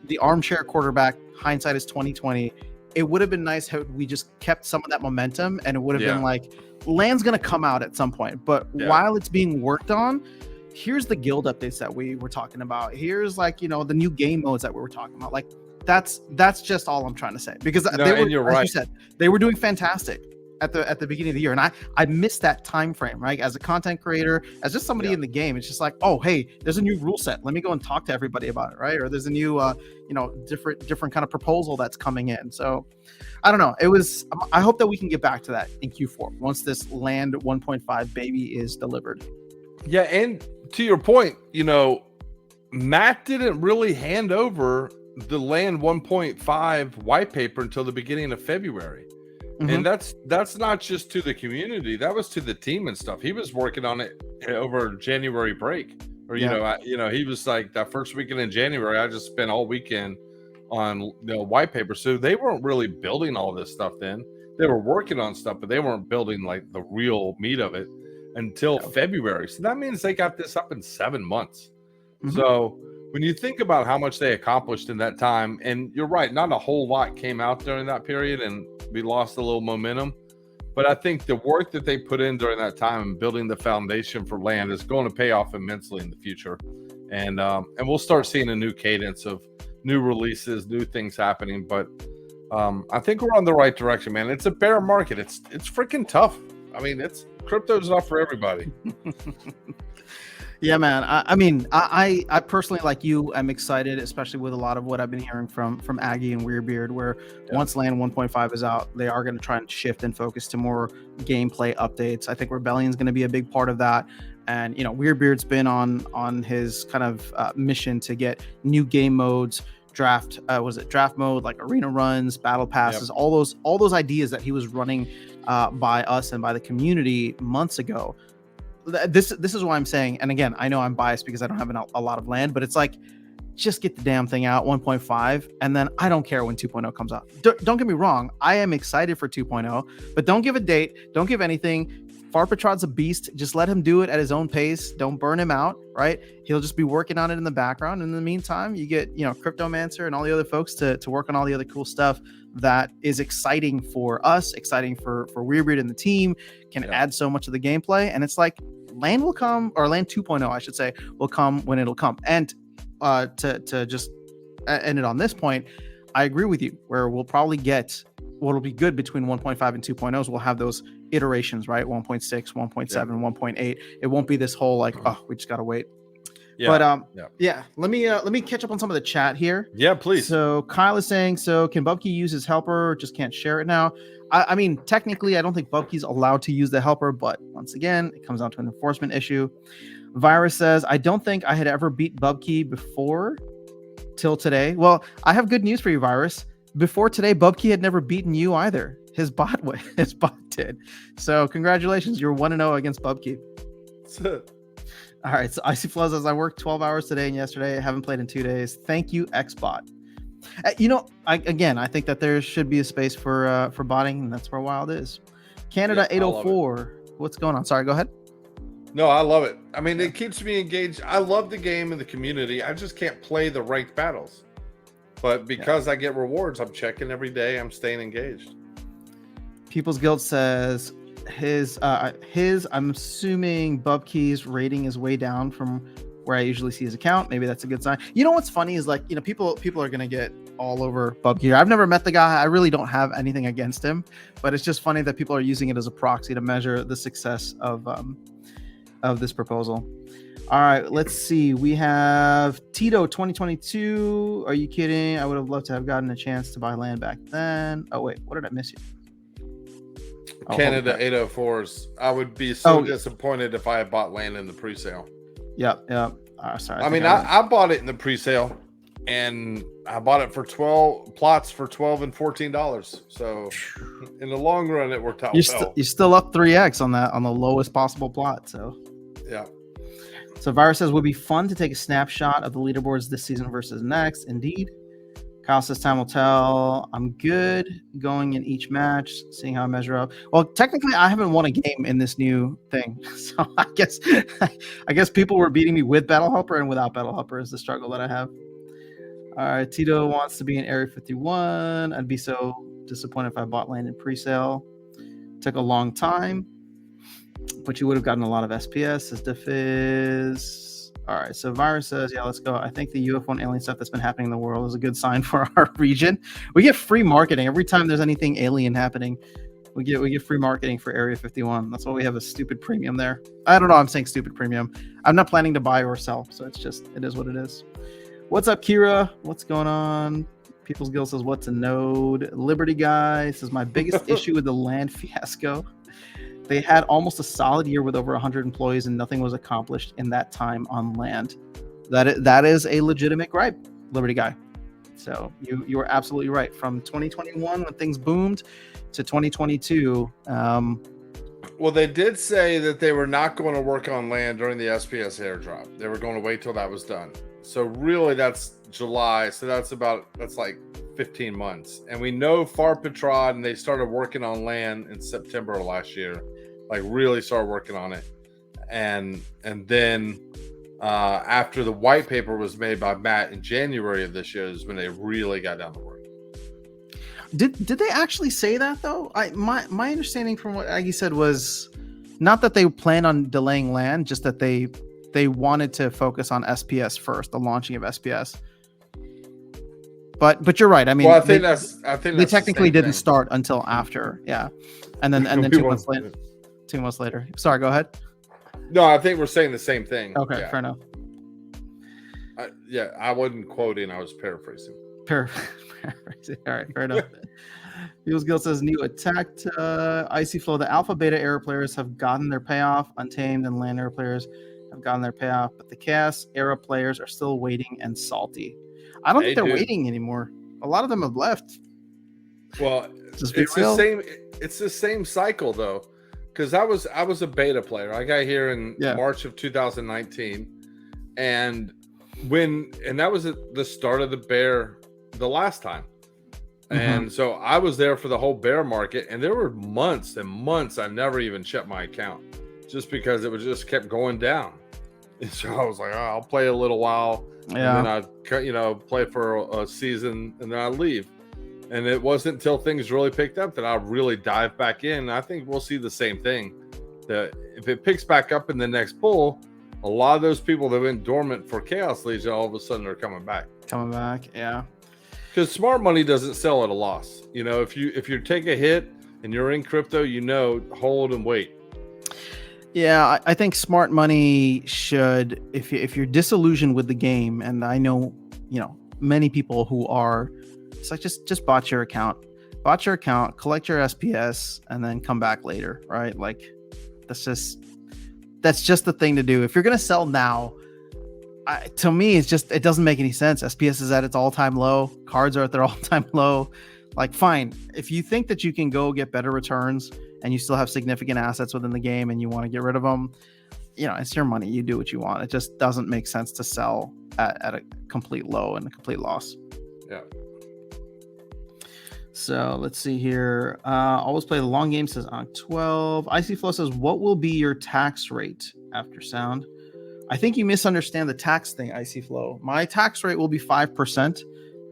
the armchair quarterback, hindsight is 2020, it would have been nice had we just kept some of that momentum, and it would have been like, Land's going to come out at some point. But while it's being worked on, here's the guild updates that we were talking about. Here's like, the new game modes that we were talking about. Like, that's just all I'm trying to say, because you're right. You said, they were doing fantastic at the beginning of the year, and I missed that time frame, right? As a content creator, as just somebody in the game, it's just like, oh, hey, there's a new rule set, let me go and talk to everybody about it, right? Or there's a new different kind of proposal that's coming in. So I don't know, I hope that we can get back to that in Q4 once this Land 1.5 baby is delivered. Yeah, and to your point, Matt didn't really hand over the Land 1.5 white paper until the beginning of February. And that's not just to the community, that was to the team and stuff. He was working on it over January break, or he was like, that first weekend in January, I just spent all weekend on white paper. So they weren't really building all this stuff then. They were working on stuff, but they weren't building like the real meat of it until February. So that means they got this up in 7 months. So when you think about how much they accomplished in that time, and you're right, not a whole lot came out during that period, and we lost a little momentum. But I think the work that they put in during that time and building the foundation for Land is going to pay off immensely in the future. And we'll start seeing a new cadence of new releases, new things happening. But I think we're on the right direction, man. It's a bear market. It's freaking tough. I mean, crypto's not for everybody. Yeah, man. I personally, like you, I'm excited, especially with a lot of what I've been hearing from Aggie and Weirdbeard, where once Land 1.5 is out, they are going to try and shift and focus to more gameplay updates. I think Rebellion is going to be a big part of that. And, Weirdbeard's been on his kind of mission to get new game modes, draft mode, like arena runs, battle passes, all those ideas that he was running by us and by the community months ago. This is why I'm saying, and again, I know I'm biased because I don't have a lot of land, but it's like, just get the damn thing out 1.5, and then I don't care when 2.0 comes out. Don't get me wrong, I am excited for 2.0, but don't give a date, don't give anything. Farpatrod's a beast. Just let him do it at his own pace. Don't burn him out, right? He'll just be working on it in the background. In the meantime, you get, Cryptomancer and all the other folks to work on all the other cool stuff that is exciting for us, exciting for Weirdbeard and the team, can add so much of the gameplay. And it's like, Land will come, or Land 2.0, I should say, will come when it'll come. And to just end it on this point, I agree with you, where we'll probably get what'll be good between 1.5 and 2.0s. We'll have those iterations, right? 1.6, 1.7, 1.8. It won't be this whole like, oh, we just gotta wait. But let me catch up on some of the chat here. Yeah, please. So Kyle is saying, so can Bubkey use his helper? Just can't share it now. I mean, technically, I don't think Bubkey's allowed to use the helper, but once again, it comes down to an enforcement issue. Virus says, I don't think I had ever beat Bubkey before till today. Well, I have good news for you, Virus. Before today, Bubkey had never beaten you either. His bot did. So congratulations, you're 1-0 against Bubkey. All right, so Icy Flow says, I worked 12 hours today and yesterday. I haven't played in 2 days. Thank you, Xbot. I think that there should be a space for botting, and that's where Wild is. Canada 804. What's going on? Sorry, go ahead. No, I love it. I mean, it keeps me engaged. I love the game and the community. I just can't play the ranked battles. But because I get rewards, I'm checking every day. I'm staying engaged. People's Guild says his I'm assuming Bubkey's rating is way down from where I usually see his account. Maybe that's a good sign. You know what's funny is, like, people are gonna get all over Bubkey. I've never met the guy. I really don't have anything against him, but it's just funny that people are using it as a proxy to measure the success of this proposal. All right, let's see. We have Tito 2022. Are you kidding? I would have loved to have gotten a chance to buy land back then. Oh wait, what did I miss you? Canada 804s. I would be so disappointed if I had bought land in the pre-sale. Yep. Sorry. I bought it in the pre-sale, and I bought it for 12 plots for $12 and $14. So in the long run, it worked out well. You're still up 3x on that, on the lowest possible plot. So yeah. So Virus says, would be fun to take a snapshot of the leaderboards this season versus next. Indeed. Kyle says, time will tell. I'm good going in each match, seeing how I measure up. Well, technically, I haven't won a game in this new thing. So I guess people were beating me with Battle Helper, and without Battle Helper is the struggle that I have. All right, Tito wants to be in Area 51. I'd be so disappointed if I bought land in pre-sale. Took a long time, but you would have gotten a lot of SPS, says Defiz. All right, so Virus says, yeah, let's go. I think the UFO and alien stuff that's been happening in the world is a good sign for our region. We get free marketing every time there's anything alien happening. We get free marketing for Area 51. That's why we have a stupid premium there. I don't know. I'm saying stupid premium. I'm not planning to buy or sell, so it is what it is. What's up, Kira? What's going on? People's Guild says, what's a node? Liberty Guy says, my biggest issue with the land fiasco. They had almost a solid year with over 100 employees, and nothing was accomplished in that time on land. That is a legitimate gripe, Liberty Guy. So you are absolutely right. From 2021, when things boomed, to 2022. Well, they did say that they were not going to work on land during the SPS airdrop. They were going to wait till that was done. So really, that's July. So that's like 15 months. And we know Farpatrod, and they started working on land in September of last year. Like, really started working on it. And then after the white paper was made by Matt in January of this year is when they really got down to work. Did they actually say that, though? My understanding from what Aggie said was not that they planned on delaying land, just that they wanted to focus on SPS first, the launching of SPS. But you're right. I mean, Well, I think that's they technically the same didn't thing. start until after. Yeah, and then We 2 won't- months later. 2 months later. Sorry, go ahead. No, I think we're saying the same thing. Okay, Yeah. fair enough. I wasn't quoting. I was paraphrasing. Paraphrasing. All right, fair enough. People's Guild says new attacked Icy Flow. The Alpha Beta era players have gotten their payoff. Untamed and Land era players have gotten their payoff, but the Chaos era players are still waiting and salty. I don't think they're waiting anymore. A lot of them have left. Well, it's the same. It's the same cycle though, because I was a beta player. I got here in March of 2019, and that was at the start of the bear the last time. And so I was there for the whole bear market, and there were months and months I never even checked my account just because it was just kept going down. And so I was like, oh, I'll play a little while, and then I play for a season, and then I leave. And it wasn't until things really picked up that I really dive back in. I think we'll see the same thing. That if it picks back up in the next bull, a lot of those people that went dormant for Chaos Legion all of a sudden are coming back. Yeah. Because smart money doesn't sell at a loss. You know, if you take a hit and you're in crypto, hold and wait. Yeah, I think smart money should, if you're disillusioned with the game, and I know, many people who are, it's like just bot your account, collect your SPS, and then come back later, right? Like that's just the thing to do. If you're gonna sell now, to me, it doesn't make any sense. SPS is at its all-time low. Cards are at their all-time low. Like, fine. If you think that you can go get better returns and you still have significant assets within the game and you want to get rid of them, it's your money. You do what you want. It just doesn't make sense to sell at a complete low and a complete loss. Yeah. So let's see here. Always play the long game, says on 12. Icy Flow says, what will be your tax rate after sound? I think you misunderstand the tax thing, Icy Flow. My tax rate will be 5%,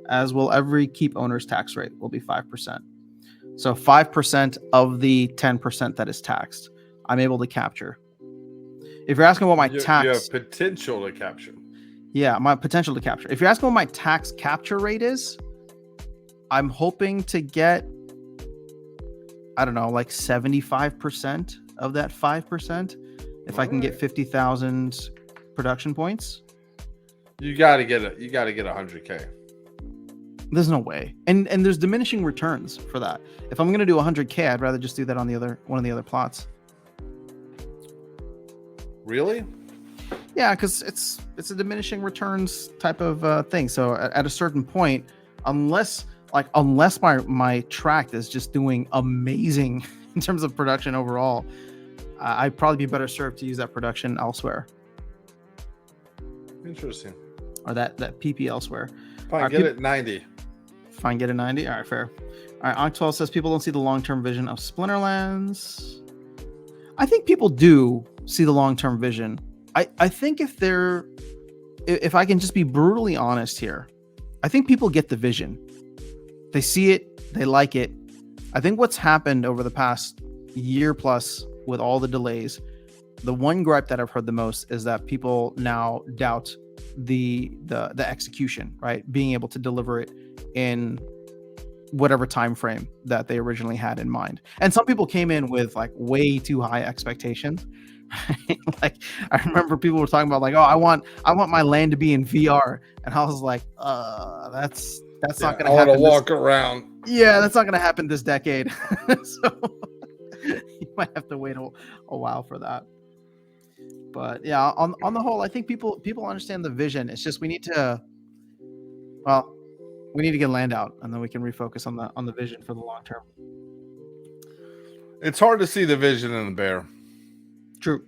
as will every Keep owner's tax rate will be 5%. So 5% of the 10% that is taxed, I'm able to capture. If you're asking what my tax... You have potential to capture. Yeah, my potential to capture. If you're asking what my tax capture rate is, I'm hoping to get, I don't know, like 75% of that 5%. If I can get 50,000 production points, you got to get 100K. There's no way, and there's diminishing returns for that. If I'm going to do 100K, I'd rather just do that on one of the other plots. Really? Yeah, because it's a diminishing returns type of thing. So at a certain point, unless my tract is just doing amazing in terms of production overall, I'd probably be better served to use that production elsewhere. Interesting. Or that PP elsewhere. Fine, get it 90. Fine, get a 90. All right, fair. All right, Onk12 says people don't see the long-term vision of Splinterlands. I think people do see the long-term vision. I think if I can just be brutally honest here, I think people get the vision. They see it, they like it. I think what's happened over the past year plus with all the delays, the one gripe that I've heard the most is that people now doubt the execution, right? Being able to deliver it in whatever time frame that they originally had in mind. And some people came in with like way too high expectations. Like I remember people were talking about like, oh, I want my land to be in VR, and I was like, that's not gonna happen. I want to walk around. Yeah, that's not gonna happen this decade. So you might have to wait a while for that. But yeah, on the whole, I think people understand the vision. It's just we need to get land out, and then we can refocus on the vision for the long term. It's hard to see the vision in the bear. True.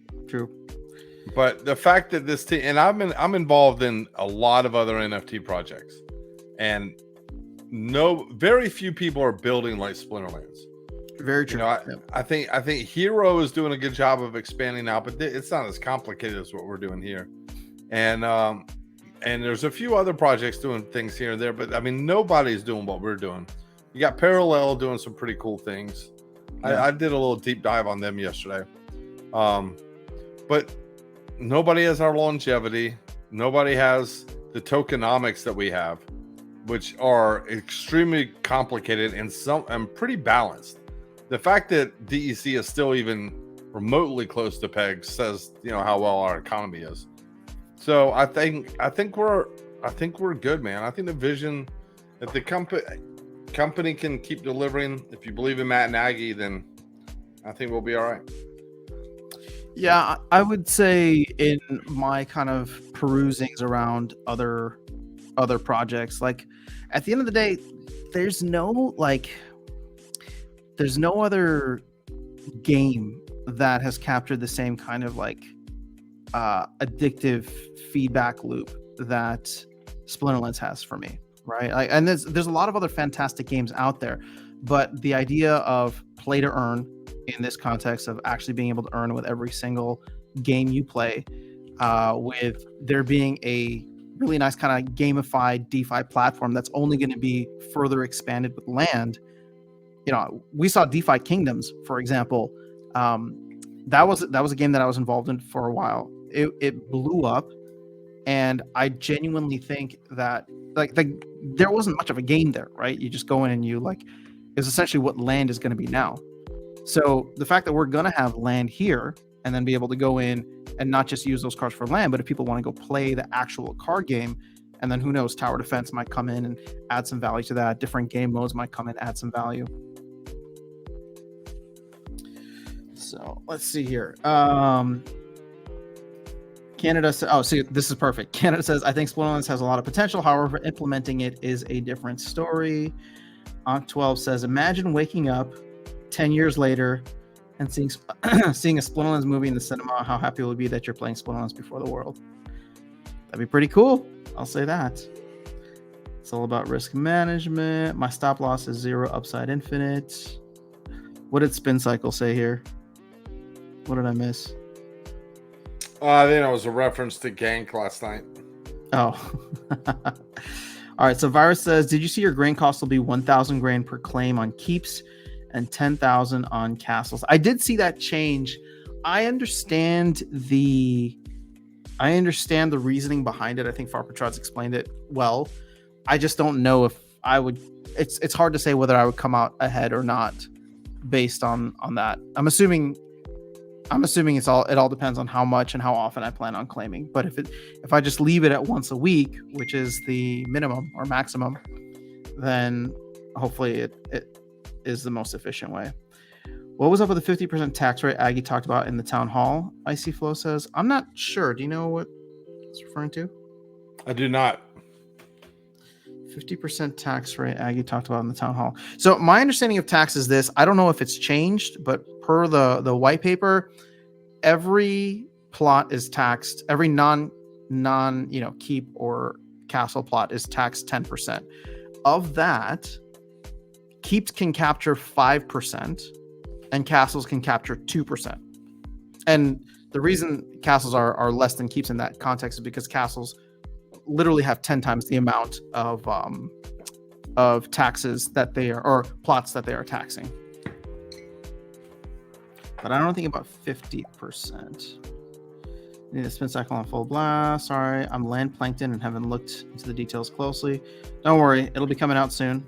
But the fact that this team, and I'm involved in a lot of other NFT projects, and very few people are building like Splinterlands. Very true. I think Hero is doing a good job of expanding out, but it's not as complicated as what we're doing here. And there's a few other projects doing things here and there, but I mean nobody's doing what we're doing. You got Parallel doing some pretty cool things. Yeah. I did a little deep dive on them yesterday. But nobody has our longevity. Nobody has the tokenomics that we have. which are extremely complicated and pretty balanced. The fact that DEC is still even remotely close to pegs says, how well our economy is. So I think we're good, man. I think the vision, if the company can keep delivering, if you believe in Matt Nagy, then I think we'll be all right. Yeah, I would say in my kind of perusings around other projects, like at the end of the day, there's no other game that has captured the same kind of addictive feedback loop that Splinterlands has for me, right? And there's a lot of other fantastic games out there, but the idea of play to earn in this context of actually being able to earn with every single game you play, with there being a really nice kind of gamified DeFi platform that's only going to be further expanded with land. We saw DeFi Kingdoms, for example. That was a game that I was involved in for a while. It blew up, and I genuinely think that there wasn't much of a game there, right? You just go in and it's essentially what land is going to be now. So the fact that we're going to have land here and then be able to go in and not just use those cards for land, but if people want to go play the actual card game, and then who knows, tower defense might come in and add some value to that. Different game modes might come in, add some value. So let's see here. Canada says, see, this is perfect. Canada says, I think Splinterlands has a lot of potential. However, implementing it is a different story. Onk 12 says, imagine waking up 10 years later and seeing a Splinterlands movie in the cinema. How happy it would be that you're playing Splinterlands before the world. That'd be pretty cool. I'll say that. It's all about risk management. My stop loss is 0, upside infinite. What did Spin Cycle say here? What did I miss? I think that was a reference to Gank last night. Oh. All right. So Virus says, did you see your grain cost will be 1,000 grain per claim on keeps and 10,000 on castles? I did see that change. I understand the reasoning behind it. I think Farpatrod's explained it well. I just don't know if I would. It's hard to say whether I would come out ahead or not based on that. I'm assuming it all depends on how much and how often I plan on claiming. But if I just leave it at once a week, which is the minimum or maximum, then hopefully it is the most efficient way. What was up with the 50% tax rate Aggie talked about in the town hall? Icy Flow says, I'm not sure. Do you know what it's referring to? I do not. 50% tax rate Aggie talked about in the town hall. So my understanding of tax is this. I don't know if it's changed, but per the white paper, every plot is taxed. Every non keep or castle plot is taxed 10%. Of that, keeps can capture 5% and castles can capture 2%. And the reason castles are less than keeps in that context is because castles literally have 10 times the amount of taxes that they are, or plots that they are taxing. But I don't think about 50%. Need a spin cycle on full blast. Sorry, I'm land plankton and haven't looked into the details closely. Don't worry, it'll be coming out soon.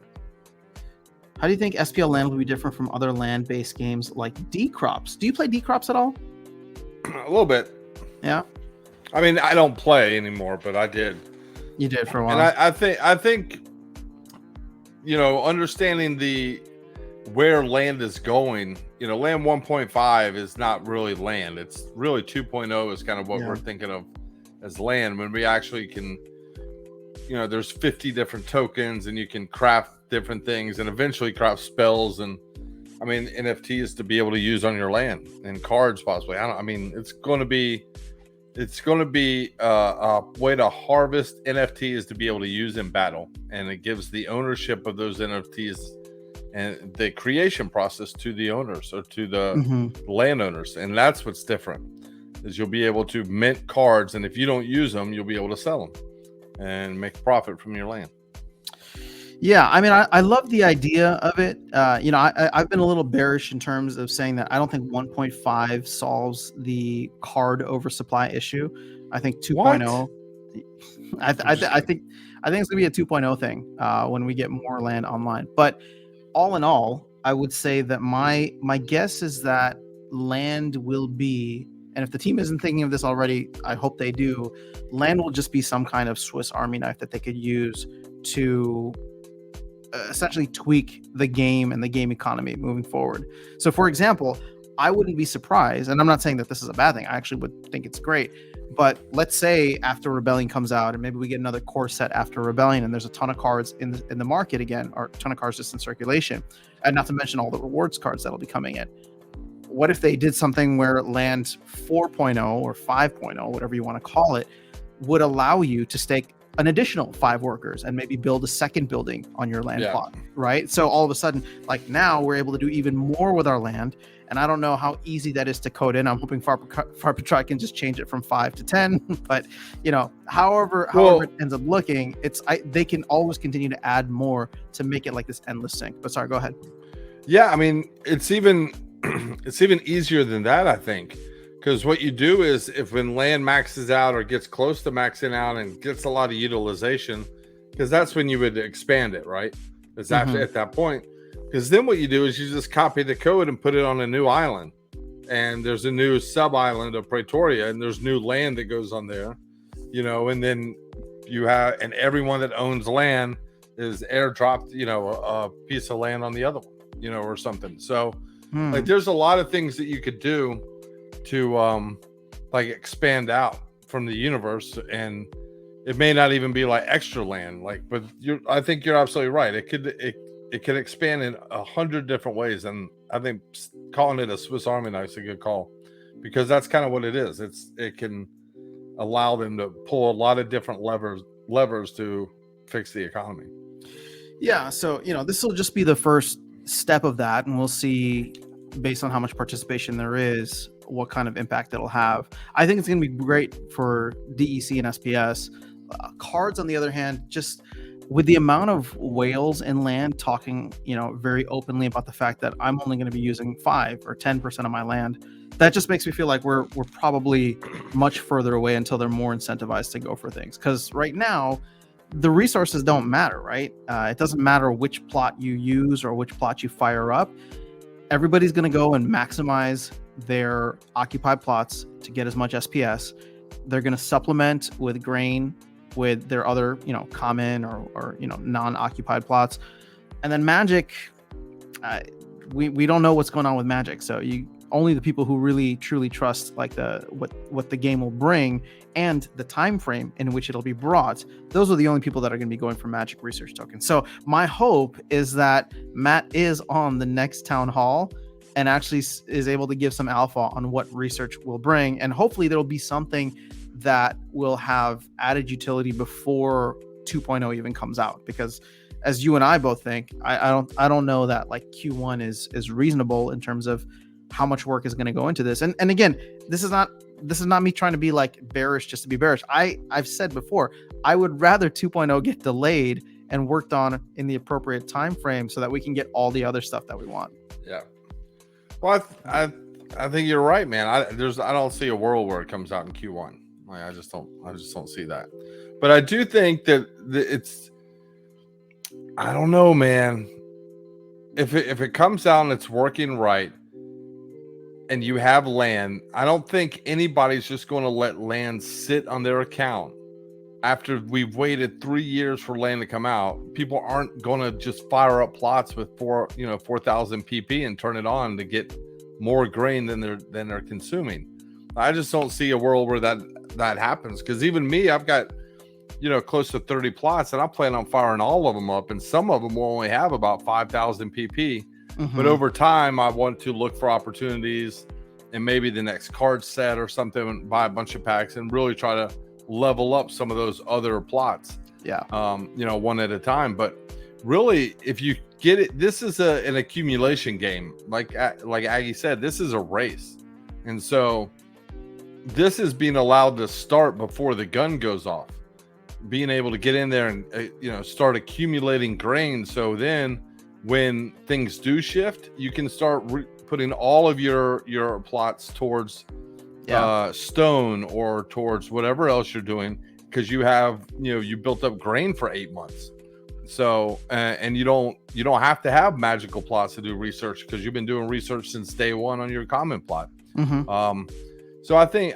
How do you think SPL land will be different from other land-based games like D-Crops? Do you play D-Crops at all? A little bit. Yeah. I mean, I don't play anymore, but I did. You did for a while. And I think, understanding where land is going, land 1.5 is not really land. It's really 2.0 is kind of what we're thinking of as land, when we actually can, there's 50 different tokens and you can craft different things and eventually craft spells and NFTs to be able to use on your land and cards possibly. It's going to be a way to harvest NFTs to be able to use in battle, and it gives the ownership of those NFTs and the creation process to the owners or to the landowners. And that's what's different, is you'll be able to mint cards, and if you don't use them, you'll be able to sell them and make profit from your land. Yeah, I love the idea of it. I've been a little bearish in terms of saying that I don't think 1.5 solves the card oversupply issue. I think 2.0. I think I think it's going to be a 2.0 thing when we get more land online. But all in all, I would say that my guess is that land will be, and if the team isn't thinking of this already, I hope they do, land will just be some kind of Swiss Army knife that they could use to essentially tweak the game and the game economy moving forward. So for example, I wouldn't be surprised, and I'm not saying that this is a bad thing, I actually would think it's great, but let's say after Rebellion comes out and maybe we get another core set after Rebellion and there's a ton of cards in the market again, or a ton of cards just in circulation, and not to mention all the rewards cards that'll be coming in. What if they did something where land 4.0 or 5.0, whatever you want to call it, would allow you to stake an additional 5 workers and maybe build a second building on your land plot, right? So all of a sudden, like now we're able to do even more with our land. And I don't know how easy that is to code in. I'm hoping Farpatry can just change it from 5 to 10. But however it ends up looking, they can always continue to add more to make it like this endless sync. But sorry, go ahead. Yeah, I mean, it's even easier than that, I think. Because what you do is when land maxes out or gets close to maxing out and gets a lot of utilization, because that's when you would expand it, right? It's actually at that point. Because then what you do is you just copy the code and put it on a new island. And there's a new sub-island of Pretoria, and there's new land that goes on there, and then you have, and everyone that owns land is airdropped, a piece of land on the other one, or something. So like there's a lot of things that you could do to like expand out from the universe, and it may not even be like extra land, but I think you're absolutely right. It could expand in 100 different ways, and I think calling it a Swiss Army knife is a good call, because that's kind of what it is. It can allow them to pull a lot of different levers to fix the economy. Yeah, so this will just be the first step of that, and we'll see based on how much participation there is what kind of impact it'll have. I think it's going to be great for DEC and SPS. Cards, on the other hand, just with the amount of whales in land talking, very openly about the fact that I'm only going to be using 5 or 10% of my land, that just makes me feel like we're probably much further away until they're more incentivized to go for things. Because right now, the resources don't matter, right? It doesn't matter which plot you use or which plot you fire up. Everybody's going to go and maximize their occupied plots to get as much SPS. They're going to supplement with grain with their other, common or non-occupied plots. And then Magic, we don't know what's going on with Magic. So only the people who really truly trust like what the game will bring and the time frame in which it'll be brought, those are the only people that are going to be going for Magic research tokens. So my hope is that Matt is on the next town hall and actually is able to give some alpha on what research will bring, and hopefully there'll be something that will have added utility before 2.0 even comes out, because as you and I both think, I don't know that like Q1 is reasonable in terms of how much work is going to go into this. And again, this is not me trying to be like bearish just to be bearish. I've said before, I would rather 2.0 get delayed and worked on in the appropriate time frame so that we can get all the other stuff that we want. Yeah. Well, I think you're right, man. I don't see a world where it comes out in Q1. I just don't see that. But I do think that it's, I don't know, man. If it comes out and it's working right, and you have land, I don't think anybody's just going to let land sit on their account after we've waited 3 years for land to come out. People aren't going to just fire up plots with 4,000 PP and turn it on to get more grain than they're consuming. I just don't see a world where that happens, because even me, I've got close to 30 plots, and I plan on firing all of them up, and some of them will only have about 5,000 PP. But over time, I want to look for opportunities, and maybe the next card set or something, buy a bunch of packs and really try to level up some of those other plots. Yeah. One at a time. But really, if you get it, this is an accumulation game. Like Aggie said, this is a race. And so this is being allowed to start before the gun goes off, being able to get in there and, start accumulating grain. So then when things do shift, you can start putting all of your plots towards stone or towards whatever else you're doing, because you built up grain for 8 months. So and you don't have to have magical plots to do research, because you've been doing research since day one on your common plot. So I think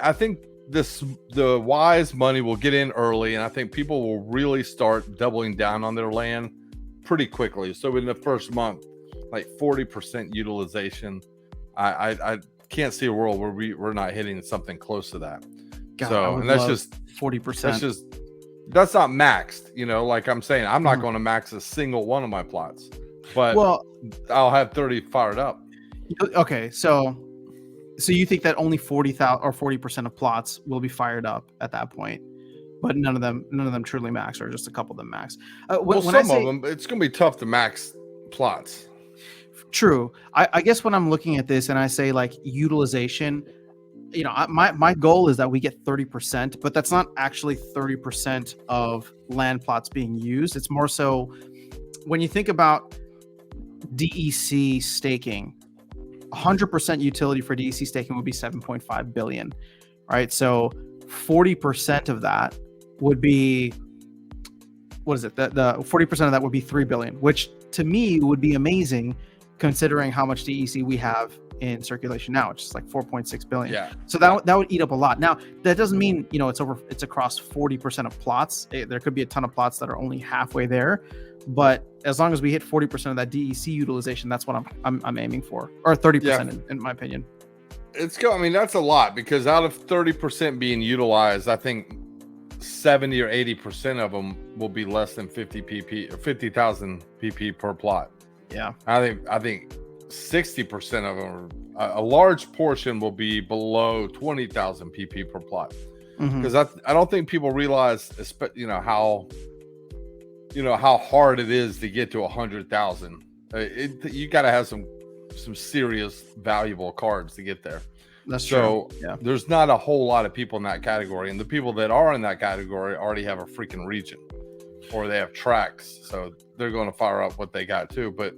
the wise money will get in early, and I think people will really start doubling down on their land pretty quickly. So in the first month, like 40% utilization, I can't see a world where we're not hitting something close to that. God, so, and that's just 40%. That's not maxed. Like I'm saying, I'm not going to max a single one of my plots, but I'll have 30 fired up. Okay, so you think that only 40,000 or 40% of plots will be fired up at that point, but none of them truly max, or just a couple of them max? Some of them, it's going to be tough to max plots. True. I guess when I'm looking at this and I say like utilization, my goal is that we get 30%, but that's not actually 30% of land plots being used. It's more so when you think about DEC staking, 100% utility for DEC staking would be 7.5 billion, right? So 40% of that would be, what is it? The 40% of that would be 3 billion, which to me would be amazing considering how much DEC we have in circulation now, which is like 4.6 billion. Yeah. So that would eat up a lot. Now, that doesn't mean, it's across 40% of plots. There could be a ton of plots that are only halfway there, but as long as we hit 40% of that DEC utilization, that's what I'm aiming for, or 30% in my opinion. I mean, that's a lot, because out of 30% being utilized, I think 70 or 80% of them will be less than 50 pp or 50,000 pp per plot. Yeah. I think 60% of them, a large portion, will be below 20,000 pp per plot. Because I don't think people realize, how hard it is to get to 100,000. You got to have some serious valuable cards to get there. That's true. So there's not a whole lot of people in that category, and the people that are in that category already have a freaking region, or they have tracks, so they're going to fire up what they got too. But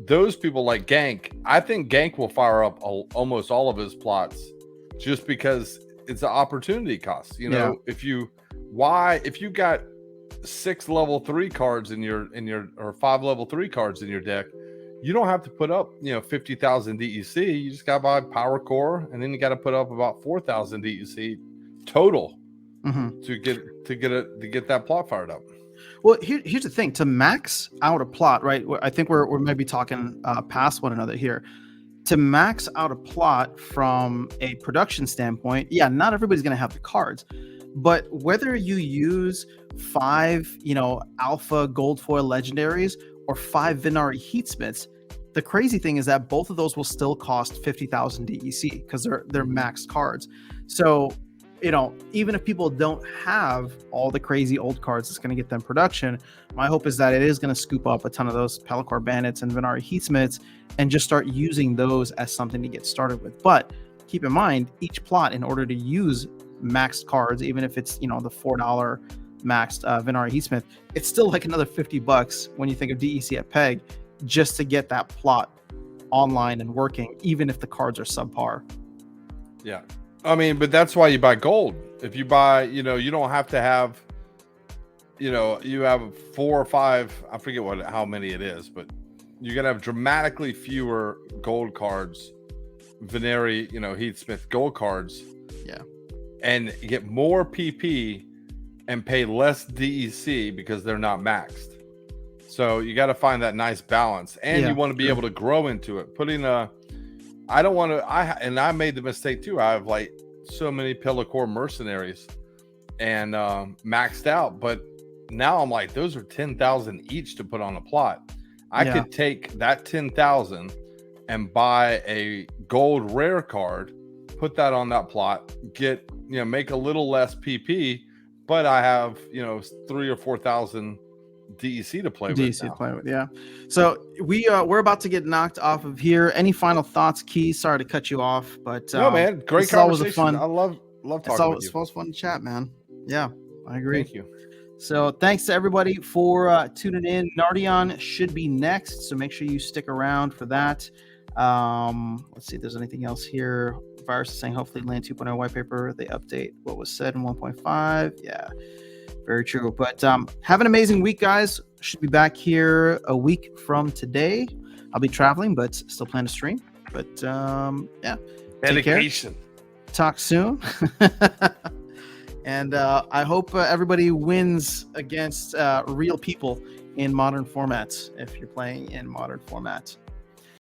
those people like Gank, I think Gank will fire up almost all of his plots, just because it's an opportunity cost. If you got 6 level 3 cards in your or 5 level 3 cards in your deck, you don't have to put up 50,000 DEC. You just got to buy power core, and then you got to put up about 4,000 DEC total to get that plot fired up. Well, here's the thing: to max out a plot, right? I think we're maybe talking past one another here. To max out a plot from a production standpoint, not everybody's going to have the cards, but whether you use 5, alpha gold foil legendaries or 5 Venari Heatsmiths, the crazy thing is that both of those will still cost 50,000 DEC because they're maxed cards. So, even if people don't have all the crazy old cards that's going to get them production, my hope is that it is going to scoop up a ton of those Pelacor Bandits and Venari Heatsmiths and just start using those as something to get started with. But keep in mind, each plot, in order to use maxed cards, even if it's, the $4 maxed Venari Heatsmith, it's still like another $50 when you think of DEC at Peg, just to get that plot online and working, even if the cards are subpar. Yeah. I mean, but that's why you buy gold. If you buy, you don't have to have, you have 4 or 5, I forget how many it is, but you're going to have dramatically fewer gold cards, Venari, Heatsmith gold cards. Yeah. And get more PP and pay less DEC because they're not maxed. So you got to find that nice balance, and you want to be able to grow into it. I made the mistake too. I have like so many Pelacor mercenaries and maxed out, but now I'm like, those are 10,000 each to put on a plot. I could take that 10,000 and buy a gold rare card, put that on that plot, get, make a little less PP, but I have, 3,000 or 4,000 DEC to play with. DEC to play with, yeah. So we're about to get knocked off of here. Any final thoughts, Keys? Sorry to cut you off, but no, man, great conversation. I love talking with you. It's always fun to chat, man. Yeah, I agree. Thank you. So thanks to everybody for tuning in. Nardion should be next, so make sure you stick around for that. Let's see if there's anything else here. Virus is saying hopefully Land 2.0 white paper, they update what was said in 1.5. Yeah. Very true. But have an amazing week, guys. Should be back here a week from today. I'll be traveling, but still plan to stream. But yeah, take care. Dedication. Talk soon. And I hope everybody wins against real people in modern formats if you're playing in modern formats.